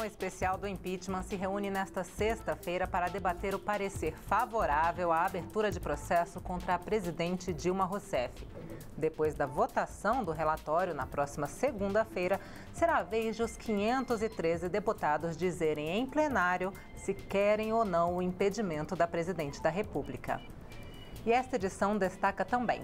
comissão especial do impeachment se reúne nesta sexta-feira para debater o parecer favorável à abertura de processo contra a presidente Dilma Rousseff. Depois da votação do relatório, na próxima segunda-feira, será a vez de os 513 deputados dizerem em plenário se querem ou não o impedimento da presidente da República. E esta edição destaca também: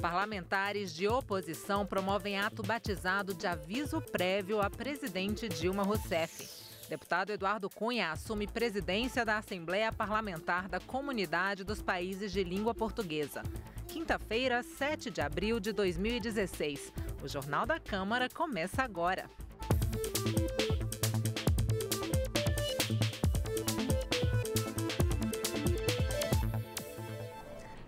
parlamentares de oposição promovem ato batizado de aviso prévio à presidente Dilma Rousseff. Deputado Eduardo Cunha assume presidência da Assembleia Parlamentar da Comunidade dos Países de Língua Portuguesa. Quinta-feira, 7 de abril de 2016. O Jornal da Câmara começa agora.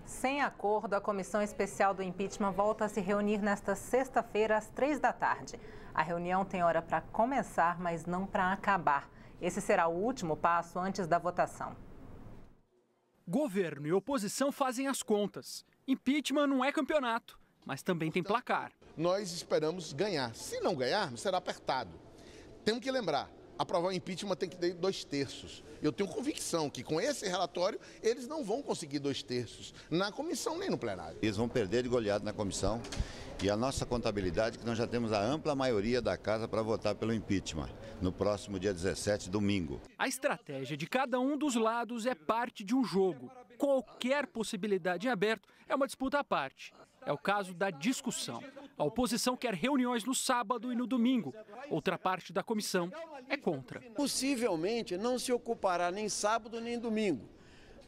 Sem acordo, a Comissão Especial do Impeachment volta a se reunir nesta sexta-feira às 15h. A reunião tem hora para começar, mas não para acabar. Esse será o último passo antes da votação. Governo e oposição fazem as contas. Impeachment não é campeonato, mas também tem placar. Nós esperamos ganhar. Se não ganharmos, será apertado. Temos que lembrar, aprovar o impeachment tem que ter 2/3. Eu tenho convicção que com esse relatório eles não vão conseguir 2/3 na comissão nem no plenário. Eles vão perder de goleada na comissão e a nossa contabilidade é que nós já temos a ampla maioria da casa para votar pelo impeachment no próximo dia 17, domingo. A estratégia de cada um dos lados é parte de um jogo. Qualquer possibilidade em aberto é uma disputa à parte. É o caso da discussão. A oposição quer reuniões no sábado e no domingo. Outra parte da comissão é contra. Possivelmente não se ocupará nem sábado nem domingo.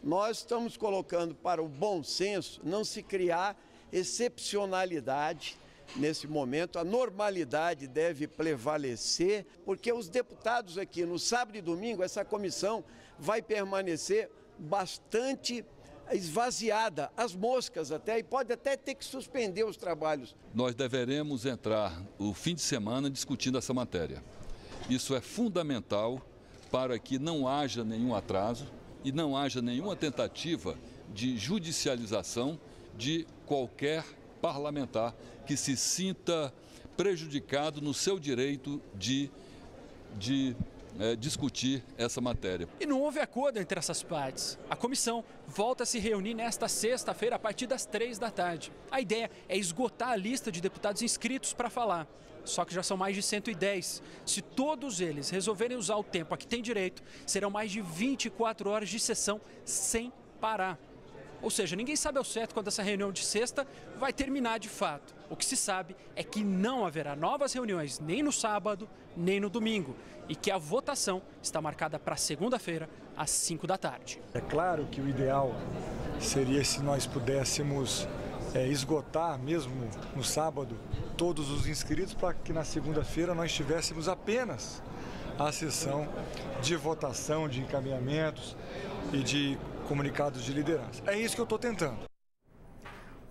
Nós estamos colocando para o bom senso não se criar excepcionalidade nesse momento. A normalidade deve prevalecer, porque os deputados aqui no sábado e domingo, essa comissão vai permanecer bastante esvaziada, as moscas até, e pode até ter que suspender os trabalhos. Nós deveremos entrar o fim de semana discutindo essa matéria. Isso é fundamental para que não haja nenhum atraso e não haja nenhuma tentativa de judicialização de qualquer parlamentar que se sinta prejudicado no seu direito de discutir essa matéria. E não houve acordo entre essas partes. A comissão volta a se reunir nesta sexta-feira a partir das 15h. A ideia é esgotar a lista de deputados inscritos para falar. Só que já são mais de 110. Se todos eles resolverem usar o tempo a que tem direito, serão mais de 24 horas de sessão sem parar. Ou seja, ninguém sabe ao certo quando essa reunião de sexta vai terminar de fato. O que se sabe é que não haverá novas reuniões nem no sábado, nem no domingo. E que a votação está marcada para segunda-feira, às 17h. É claro que o ideal seria se nós pudéssemos esgotar mesmo no sábado todos os inscritos para que na segunda-feira nós tivéssemos apenas a sessão de votação, de encaminhamentos e de comunicados de liderança. É isso que eu estou tentando.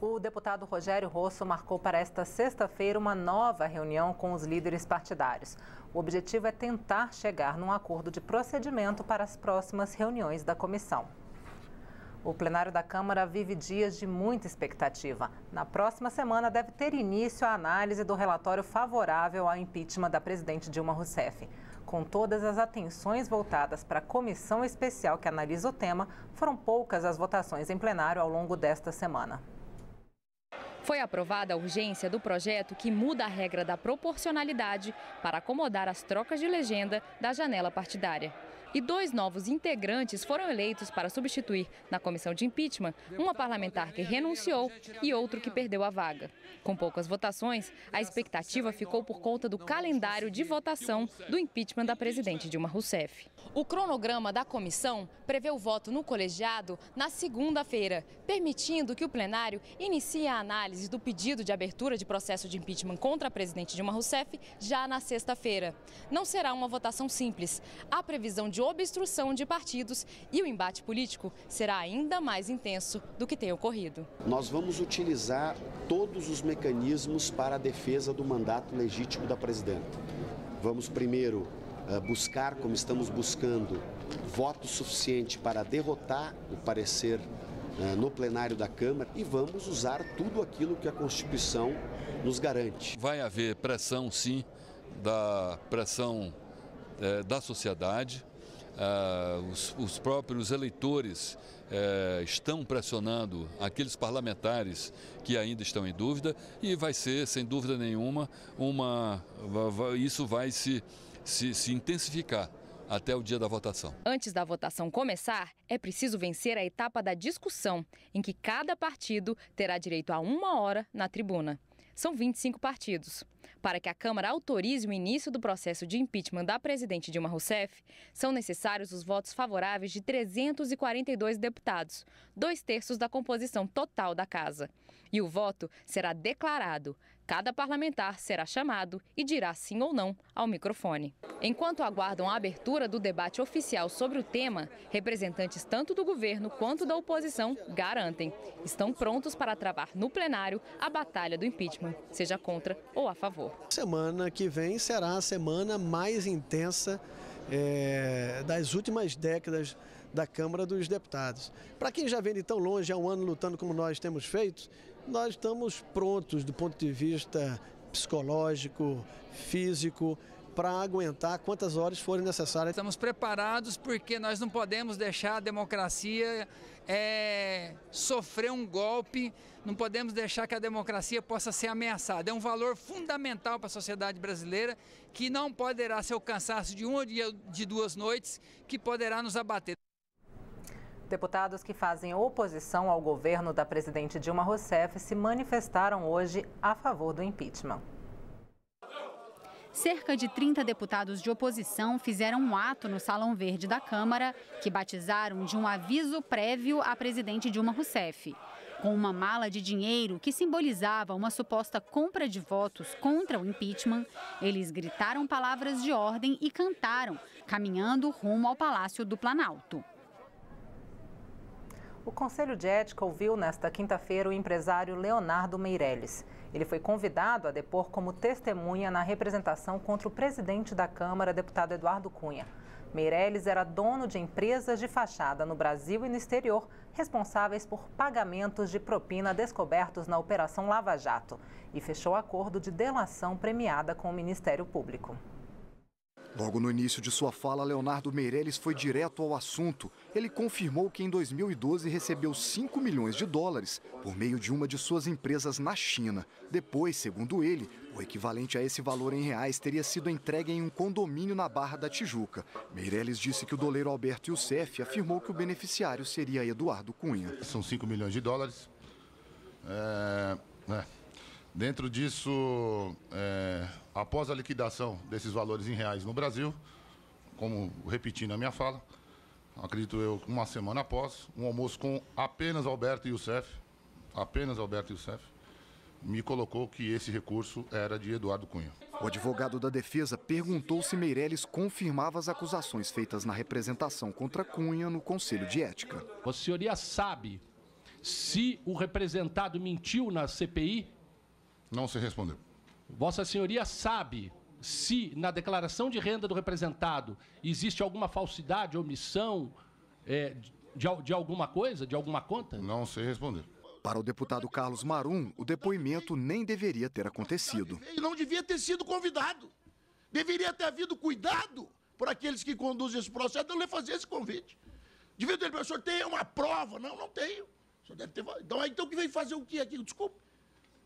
O deputado Rogério Rosso marcou para esta sexta-feira uma nova reunião com os líderes partidários. O objetivo é tentar chegar num acordo de procedimento para as próximas reuniões da comissão. O plenário da Câmara vive dias de muita expectativa. Na próxima semana deve ter início a análise do relatório favorável ao impeachment da presidente Dilma Rousseff. Com todas as atenções voltadas para a comissão especial que analisa o tema, foram poucas as votações em plenário ao longo desta semana. Foi aprovada a urgência do projeto que muda a regra da proporcionalidade para acomodar as trocas de legenda da janela partidária. E 2 novos integrantes foram eleitos para substituir na comissão de impeachment uma parlamentar que renunciou e outro que perdeu a vaga. Com poucas votações, a expectativa ficou por conta do calendário de votação do impeachment da presidente Dilma Rousseff. O cronograma da comissão prevê o voto no colegiado na segunda-feira, permitindo que o plenário inicie a análise do pedido de abertura de processo de impeachment contra a presidente Dilma Rousseff já na sexta-feira. Não será uma votação simples. Há previsão de obstrução de partidos e o embate político será ainda mais intenso do que tem ocorrido. Nós vamos utilizar todos os mecanismos para a defesa do mandato legítimo da presidenta. Vamos primeiro buscar, como estamos buscando, voto suficiente para derrotar o parecer no plenário da Câmara e vamos usar tudo aquilo que a Constituição nos garante. Vai haver pressão, sim, da sociedade. Os próprios eleitores estão pressionando aqueles parlamentares que ainda estão em dúvida e vai ser, sem dúvida nenhuma, isso vai se intensificar até o dia da votação. Antes da votação começar, é preciso vencer a etapa da discussão, em que cada partido terá direito a 1 hora na tribuna. São 25 partidos. Para que a Câmara autorize o início do processo de impeachment da presidente Dilma Rousseff, são necessários os votos favoráveis de 342 deputados, 2/3 da composição total da Casa. E o voto será declarado. Cada parlamentar será chamado e dirá sim ou não ao microfone. Enquanto aguardam a abertura do debate oficial sobre o tema, representantes tanto do governo quanto da oposição garantem. Estão prontos para travar no plenário a batalha do impeachment, seja contra ou a favor. Semana que vem será a semana mais intensa das últimas décadas da Câmara dos Deputados. Para quem já vem de tão longe, há um ano lutando como nós temos feito, nós estamos prontos do ponto de vista psicológico, físico, para aguentar quantas horas forem necessárias. Estamos preparados porque nós não podemos deixar a democracia sofrer um golpe, não podemos deixar que a democracia possa ser ameaçada. É um valor fundamental para a sociedade brasileira que não poderá ser o cansaço de uma ou de 2 noites que poderá nos abater. Deputados que fazem oposição ao governo da presidente Dilma Rousseff se manifestaram hoje a favor do impeachment. Cerca de 30 deputados de oposição fizeram um ato no Salão Verde da Câmara, que batizaram de um aviso prévio à presidente Dilma Rousseff. Com uma mala de dinheiro que simbolizava uma suposta compra de votos contra o impeachment, eles gritaram palavras de ordem e cantaram, caminhando rumo ao Palácio do Planalto. O Conselho de Ética ouviu nesta quinta-feira o empresário Leonardo Meirelles. Ele foi convidado a depor como testemunha na representação contra o presidente da Câmara, deputado Eduardo Cunha. Meirelles era dono de empresas de fachada no Brasil e no exterior, responsáveis por pagamentos de propina descobertos na Operação Lava Jato, e fechou acordo de delação premiada com o Ministério Público. Logo no início de sua fala, Leonardo Meirelles foi direto ao assunto. Ele confirmou que em 2012 recebeu 5 milhões de dólares por meio de uma de suas empresas na China. Depois, segundo ele, o equivalente a esse valor em reais teria sido entregue em um condomínio na Barra da Tijuca. Meirelles disse que o doleiro Alberto Youssef afirmou que o beneficiário seria Eduardo Cunha. São 5 milhões de dólares. Dentro disso, após a liquidação desses valores em reais no Brasil, como repetindo a minha fala, acredito eu, uma semana após, um almoço com apenas Alberto Youssef, me colocou que esse recurso era de Eduardo Cunha. O advogado da defesa perguntou se Meirelles confirmava as acusações feitas na representação contra Cunha no Conselho de Ética. A senhoria sabe se o representado mentiu na CPI? Não se respondeu. Vossa Senhoria sabe se na declaração de renda do representado existe alguma falsidade, omissão de alguma coisa, de alguma conta? Não sei responder. Para o deputado Carlos Marum, o depoimento nem deveria ter acontecido. Ele não devia ter sido convidado. Deveria ter havido cuidado por aqueles que conduzem esse processo, não lhe fazer esse convite. Devia ter, professor, tem uma prova? Não, não tenho. O senhor deve ter... Então que vem fazer o que aqui? Desculpa.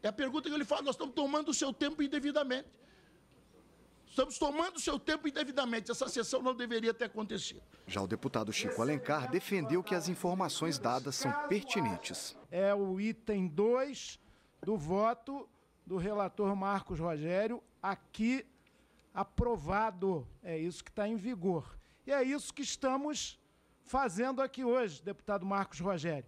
É a pergunta que eu lhe faço, nós estamos tomando o seu tempo indevidamente. Estamos tomando o seu tempo indevidamente. Essa sessão não deveria ter acontecido. Já o deputado Chico Alencar defendeu que as informações dadas são pertinentes. É o item 2 do voto do relator Marcos Rogério, aqui aprovado. É isso que está em vigor. E é isso que estamos fazendo aqui hoje, deputado Marcos Rogério.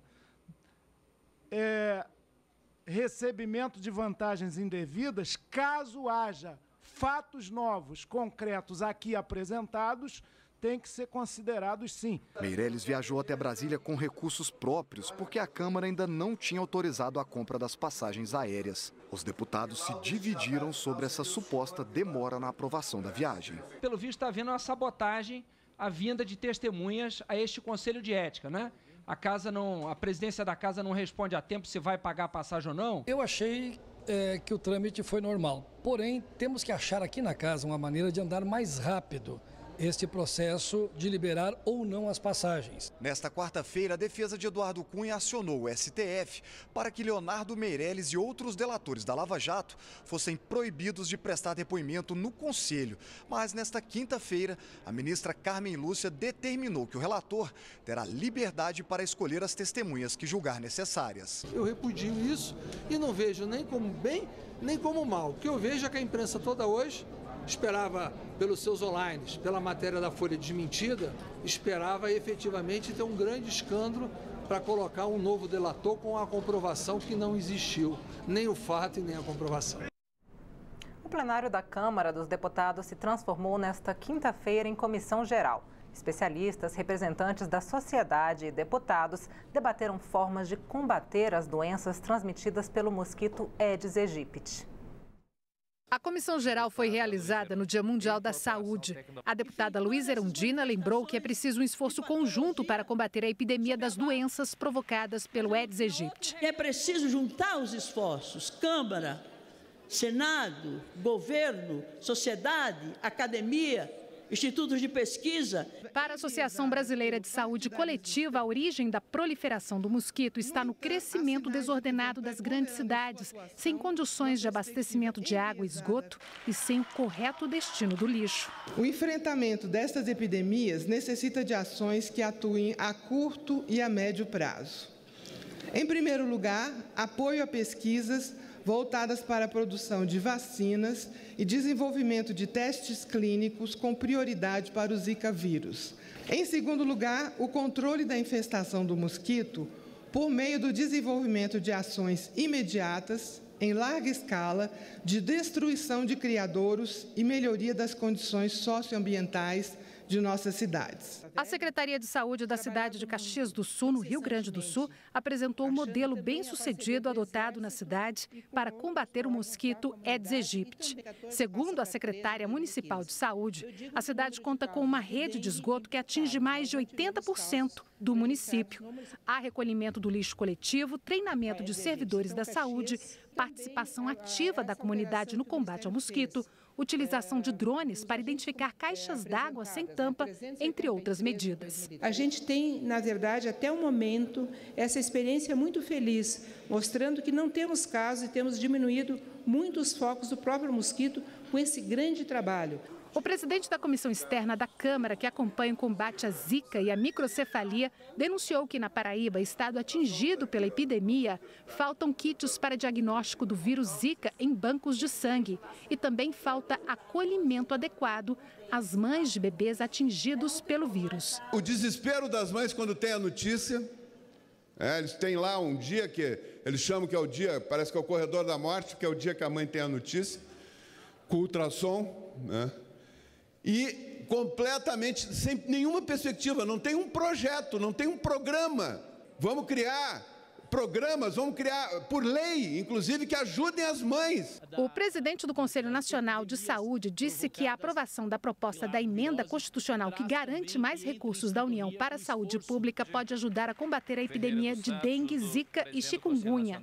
Recebimento de vantagens indevidas, caso haja fatos novos, concretos aqui apresentados, tem que ser considerados sim. Meirelles viajou até Brasília com recursos próprios, porque a Câmara ainda não tinha autorizado a compra das passagens aéreas. Os deputados se dividiram sobre essa suposta demora na aprovação da viagem. Pelo visto, está havendo uma sabotagem à vinda de testemunhas a este Conselho de Ética, né? a presidência da casa não responde a tempo se vai pagar a passagem ou não? Eu achei que o trâmite foi normal. Porém, temos que achar aqui na casa uma maneira de andar mais rápido este processo de liberar ou não as passagens. Nesta quarta-feira, a defesa de Eduardo Cunha acionou o STF para que Leonardo Meirelles e outros delatores da Lava Jato fossem proibidos de prestar depoimento no Conselho. Mas nesta quinta-feira, a ministra Carmen Lúcia determinou que o relator terá liberdade para escolher as testemunhas que julgar necessárias. Eu repudio isso e não vejo nem como bem, nem como mal. O que eu vejo é que a imprensa toda hoje esperava pelos seus online, pela matéria da Folha desmentida, esperava efetivamente ter um grande escândalo para colocar um novo delator com a comprovação que não existiu, nem o fato e nem a comprovação. O plenário da Câmara dos Deputados se transformou nesta quinta-feira em comissão geral. Especialistas, representantes da sociedade e deputados debateram formas de combater as doenças transmitidas pelo mosquito Aedes aegypti. A comissão geral foi realizada no Dia Mundial da Saúde. A deputada Luísa Erundina lembrou que é preciso um esforço conjunto para combater a epidemia das doenças provocadas pelo Aedes aegypti. É preciso juntar os esforços, Câmara, Senado, governo, sociedade, academia, institutos de pesquisa. Para a Associação Brasileira de Saúde Coletiva, a origem da proliferação do mosquito está no crescimento desordenado das grandes cidades, sem condições de abastecimento de água e esgoto e sem o correto destino do lixo. O enfrentamento destas epidemias necessita de ações que atuem a curto e a médio prazo. Em primeiro lugar, apoio a pesquisas voltadas para a produção de vacinas e desenvolvimento de testes clínicos com prioridade para o Zika vírus. Em segundo lugar, o controle da infestação do mosquito por meio do desenvolvimento de ações imediatas, em larga escala, de destruição de criadouros e melhoria das condições socioambientais de nossas cidades. A Secretaria de Saúde da cidade de Caxias do Sul, no Rio Grande do Sul, apresentou um modelo bem-sucedido adotado na cidade para combater o mosquito Aedes aegypti. Segundo a secretária municipal de saúde, a cidade conta com uma rede de esgoto que atinge mais de 80% do município. Há recolhimento do lixo coletivo, treinamento de servidores da saúde, participação ativa da comunidade no combate ao mosquito, utilização de drones para identificar caixas d'água sem tampa, entre outras medidas. A gente tem, na verdade, até o momento, essa experiência muito feliz, mostrando que não temos casos e temos diminuído muitos focos do próprio mosquito com esse grande trabalho. O presidente da Comissão Externa da Câmara, que acompanha o combate à Zika e à microcefalia, denunciou que na Paraíba, estado atingido pela epidemia, faltam kits para diagnóstico do vírus Zika em bancos de sangue e também falta acolhimento adequado às mães de bebês atingidos pelo vírus. O desespero das mães quando tem a notícia, eles têm lá um dia que eles chamam que é o dia, parece que é o corredor da morte, que é o dia que a mãe tem a notícia, com ultrassom, né? E completamente sem nenhuma perspectiva, não tem um projeto, não tem um programa. Vamos criar programas, vamos criar por lei, inclusive, que ajudem as mães. O presidente do Conselho Nacional de Saúde disse que a aprovação da proposta da emenda constitucional que garante mais recursos da União para a saúde pública pode ajudar a combater a epidemia de dengue, zika e chikungunya.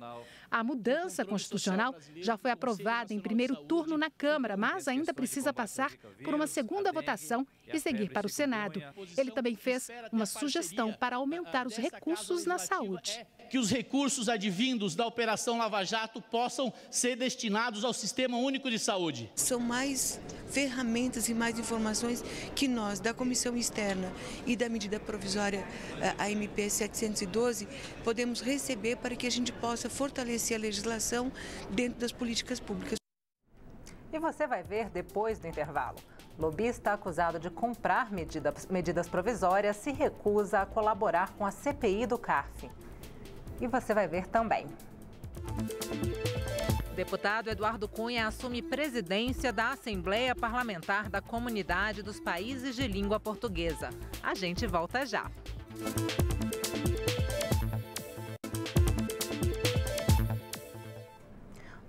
A mudança constitucional já foi aprovada em primeiro turno na Câmara, mas ainda precisa passar por uma segunda votação e seguir para o Senado. Ele também fez uma sugestão para aumentar os recursos na saúde. Que os recursos advindos da Operação Lava Jato possam ser destinados ao Sistema Único de Saúde. São mais ferramentas e mais informações que nós, da Comissão Externa e da medida provisória, a MP 712, podemos receber para que a gente possa fortalecer a legislação dentro das políticas públicas. E você vai ver depois do intervalo. Lobista acusado de comprar medidas provisórias se recusa a colaborar com a CPI do CARF. E você vai ver também. Deputado Eduardo Cunha assume presidência da Assembleia Parlamentar da Comunidade dos Países de Língua Portuguesa. A gente volta já.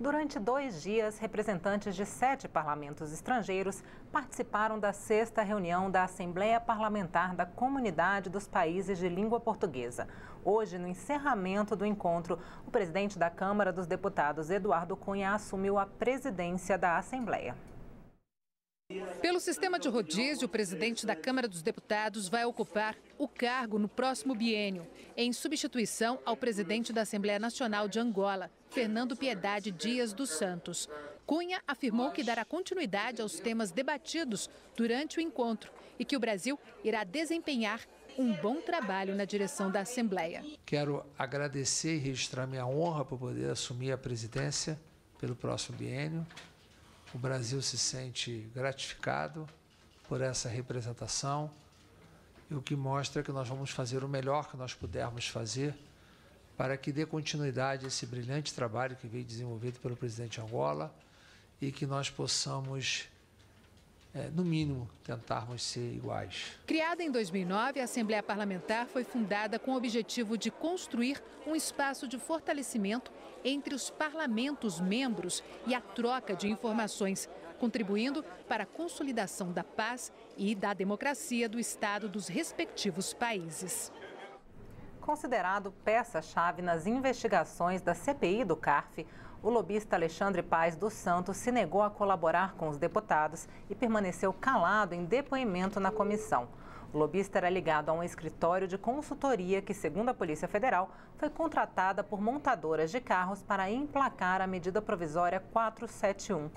Durante 2 dias, representantes de 7 parlamentos estrangeiros participaram da 6ª reunião da Assembleia Parlamentar da Comunidade dos Países de Língua Portuguesa. Hoje, no encerramento do encontro, o presidente da Câmara dos Deputados, Eduardo Cunha, assumiu a presidência da Assembleia. Pelo sistema de rodízio, o presidente da Câmara dos Deputados vai ocupar o cargo no próximo biênio, em substituição ao presidente da Assembleia Nacional de Angola, Fernando Piedade Dias dos Santos. Cunha afirmou que dará continuidade aos temas debatidos durante o encontro e que o Brasil irá desempenhar um bom trabalho na direção da Assembleia. Quero agradecer e registrar minha honra por poder assumir a presidência pelo próximo biênio. O Brasil se sente gratificado por essa representação, e o que mostra que nós vamos fazer o melhor que nós pudermos fazer para que dê continuidade a esse brilhante trabalho que veio desenvolvido pelo presidente Angola e que nós possamos, no mínimo, tentarmos ser iguais. Criada em 2009, a Assembleia Parlamentar foi fundada com o objetivo de construir um espaço de fortalecimento entre os parlamentos membros e a troca de informações, contribuindo para a consolidação da paz e da democracia do Estado dos respectivos países. Considerado peça-chave nas investigações da CPI do CARF, o lobista Alexandre Paes dos Santos se negou a colaborar com os deputados e permaneceu calado em depoimento na comissão. O lobista era ligado a um escritório de consultoria que, segundo a Polícia Federal, foi contratada por montadoras de carros para emplacar a medida provisória 471.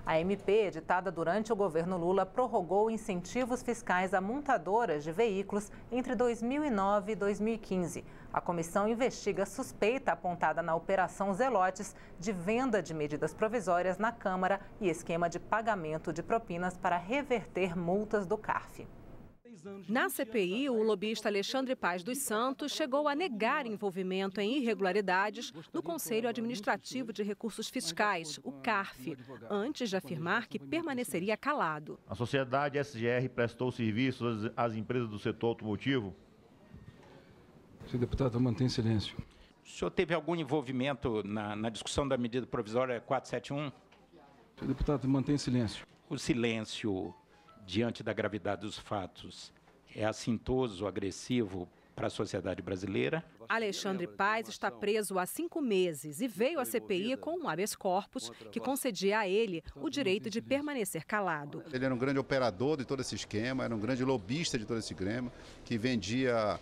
A MP, editada durante o governo Lula, prorrogou incentivos fiscais a montadoras de veículos entre 2009 e 2015. A comissão investiga a suspeita apontada na Operação Zelotes de venda de medidas provisórias na Câmara e esquema de pagamento de propinas para reverter multas do CARF. Na CPI, o lobista Alexandre Paes dos Santos chegou a negar envolvimento em irregularidades no Conselho Administrativo de Recursos Fiscais, o CARF, antes de afirmar que permaneceria calado. A sociedade SGR prestou serviços às empresas do setor automotivo? Senhor deputado, mantém silêncio. O senhor teve algum envolvimento na discussão da medida provisória 471? Senhor deputado, mantém silêncio. O silêncio diante da gravidade dos fatos é assintoso, agressivo para a sociedade brasileira? Alexandre Paes está preso há 5 meses e veio à CPI com um habeas corpus que concedia a ele o direito de permanecer calado. Ele era um grande operador de todo esse esquema, era um grande lobista de todo esse esquema, que vendia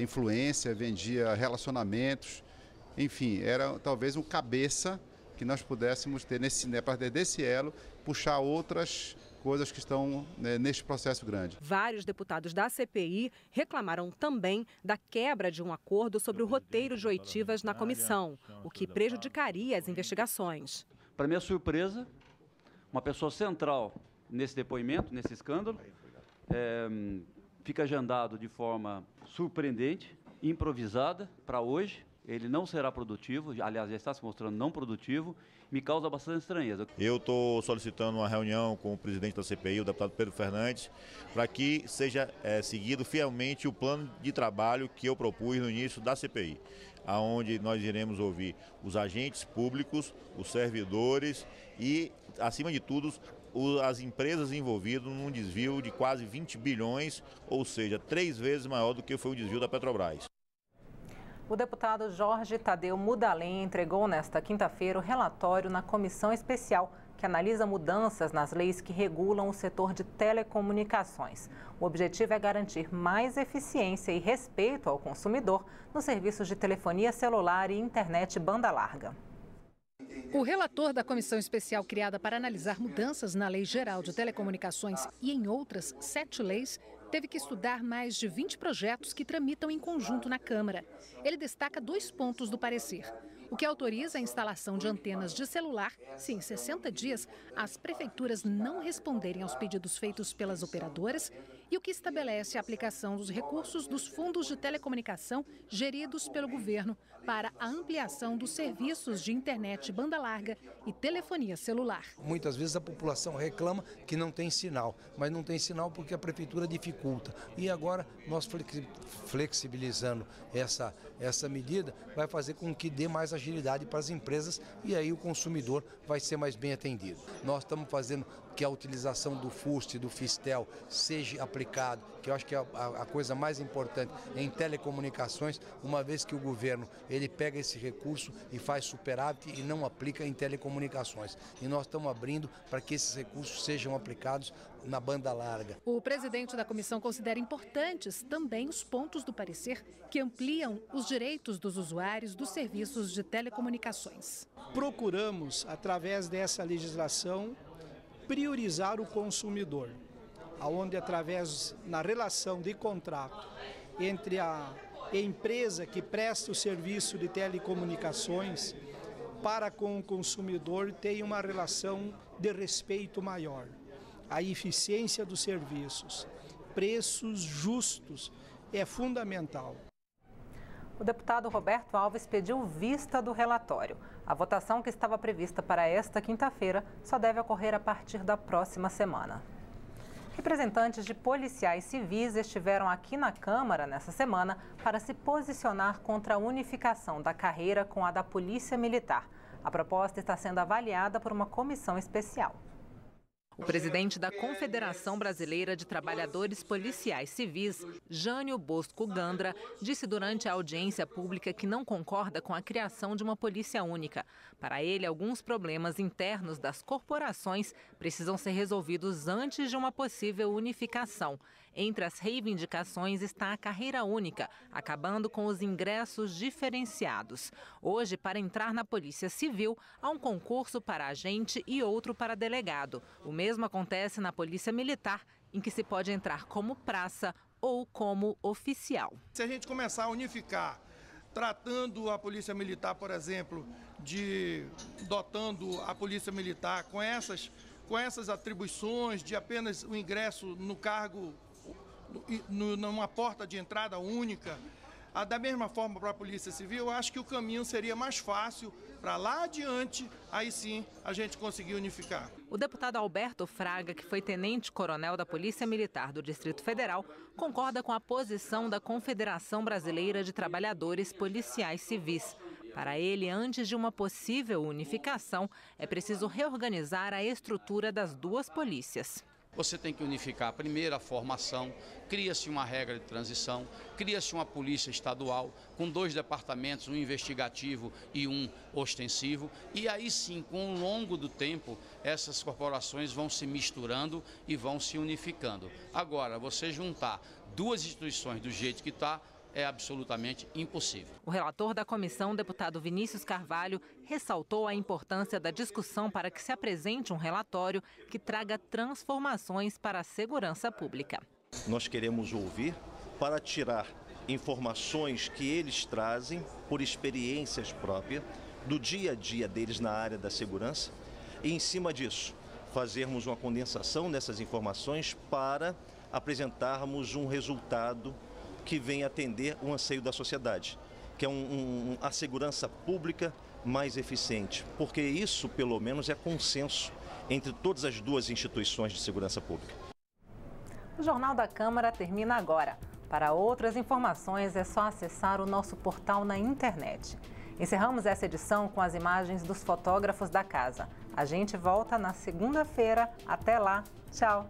influência, vendia relacionamentos, enfim, era talvez um cabeça que nós pudéssemos ter, a partir desse elo, puxar outras coisas que estão neste processo grande. Vários deputados da CPI reclamaram também da quebra de um acordo sobre o roteiro de oitivas na comissão, o que prejudicaria as investigações. Para minha surpresa, uma pessoa central nesse depoimento, nesse escândalo, fica agendado de forma surpreendente, improvisada para hoje. Ele não será produtivo, aliás, já está se mostrando não produtivo, me causa bastante estranheza. Eu estou solicitando uma reunião com o presidente da CPI, o deputado Pedro Fernandes, para que seja seguido fielmente o plano de trabalho que eu propus no início da CPI, onde nós iremos ouvir os agentes públicos, os servidores e, acima de tudo, as empresas envolvidas num desvio de quase 20 bilhões, ou seja, 3 vezes maior do que foi o desvio da Petrobras. O deputado Jorge Tadeu Mudalem entregou nesta quinta-feira o relatório na comissão especial que analisa mudanças nas leis que regulam o setor de telecomunicações. O objetivo é garantir mais eficiência e respeito ao consumidor nos serviços de telefonia celular e internet banda larga. O relator da comissão especial criada para analisar mudanças na Lei Geral de Telecomunicações e em outras 7 leis teve que estudar mais de 20 projetos que tramitam em conjunto na Câmara. Ele destaca 2 pontos do parecer: o que autoriza a instalação de antenas de celular se em 60 dias as prefeituras não responderem aos pedidos feitos pelas operadoras, e o que estabelece a aplicação dos recursos dos fundos de telecomunicação geridos pelo governo para a ampliação dos serviços de internet banda larga e telefonia celular. Muitas vezes a população reclama que não tem sinal, mas não tem sinal porque a prefeitura dificulta. E agora nós flexibilizando essa medida vai fazer com que dê mais agilidade para as empresas e aí o consumidor vai ser mais bem atendido. Nós estamos fazendo que a utilização do FUST e do Fistel seja aplicado, que eu acho que é a coisa mais importante em telecomunicações, uma vez que o governo ele pega esse recurso e faz superávit e não aplica em telecomunicações. E nós estamos abrindo para que esses recursos sejam aplicados na banda larga. O presidente da comissão considera importantes também os pontos do parecer que ampliam os direitos dos usuários dos serviços de telecomunicações. Procuramos, através dessa legislação, priorizar o consumidor, onde através na relação de contrato entre a empresa que presta o serviço de telecomunicações para com o consumidor tem uma relação de respeito maior. A eficiência dos serviços, preços justos é fundamental. O deputado Roberto Alves pediu vista do relatório. A votação que estava prevista para esta quinta-feira só deve ocorrer a partir da próxima semana. Representantes de policiais civis estiveram aqui na Câmara nessa semana para se posicionar contra a unificação da carreira com a da Polícia Militar. A proposta está sendo avaliada por uma comissão especial. O presidente da Confederação Brasileira de Trabalhadores Policiais Civis, Jânio Bosco Gandra, disse durante a audiência pública que não concorda com a criação de uma polícia única. Para ele, alguns problemas internos das corporações precisam ser resolvidos antes de uma possível unificação. Entre as reivindicações está a carreira única, acabando com os ingressos diferenciados. Hoje, para entrar na Polícia Civil, há um concurso para agente e outro para delegado. O mesmo acontece na Polícia Militar, em que se pode entrar como praça ou como oficial. Se a gente começar a unificar, tratando a Polícia Militar, por exemplo, dotando a Polícia Militar com essas atribuições de apenas o ingresso no cargo, numa porta de entrada única, da mesma forma para a Polícia Civil, eu acho que o caminho seria mais fácil para lá adiante, aí sim a gente conseguir unificar. O deputado Alberto Fraga, que foi tenente-coronel da Polícia Militar do Distrito Federal, concorda com a posição da Confederação Brasileira de Trabalhadores Policiais Civis. Para ele, antes de uma possível unificação, é preciso reorganizar a estrutura das duas polícias. Você tem que unificar primeiro a formação, cria-se uma regra de transição, cria-se uma polícia estadual com 2 departamentos, um investigativo e um ostensivo, e aí sim, com o longo do tempo, essas corporações vão se misturando e vão se unificando. Agora, você juntar 2 instituições do jeito que está, é absolutamente impossível. O relator da comissão, deputado Vinícius Carvalho, ressaltou a importância da discussão para que se apresente um relatório que traga transformações para a segurança pública. Nós queremos ouvir para tirar informações que eles trazem por experiências próprias do dia a dia deles na área da segurança e, em cima disso, fazermos uma condensação dessas informações para apresentarmos um resultado que venha atender o anseio da sociedade, que é a segurança pública mais eficiente, porque isso, pelo menos, é consenso entre todas as 2 instituições de segurança pública. O Jornal da Câmara termina agora. Para outras informações, é só acessar o nosso portal na internet. Encerramos essa edição com as imagens dos fotógrafos da casa. A gente volta na segunda-feira. Até lá. Tchau.